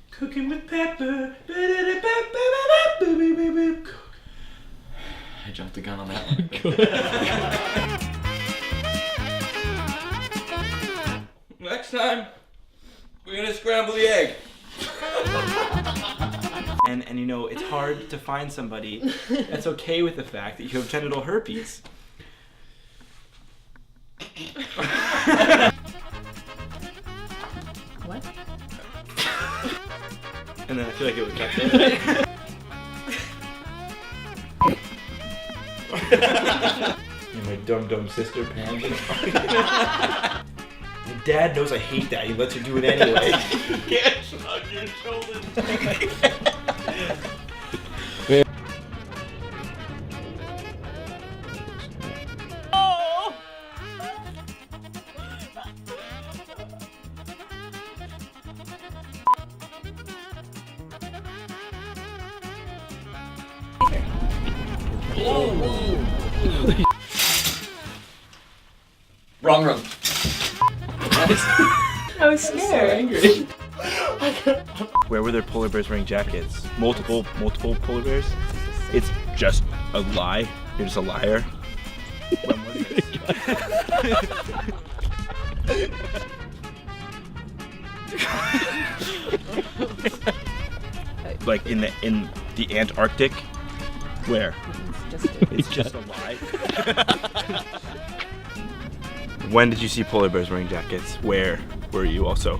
Cooking with pepper. I jumped the gun on that one. Next time, we're gonna scramble the egg. And you know, it's hard to find somebody that's okay with the fact that you have genital herpes. What? And then I feel like it would cut there. And my dumb sister Pam. My dad knows I hate that. He lets her do it anyway. You can't shrug your shoulders. Wrong room. I was scared. Where were there polar bears wearing jackets? Multiple polar bears? It's just a lie. You're just a liar. When was this? Like in the Antarctic? Where? It's just a lie. When did you see polar bears wearing jackets? Where were you also?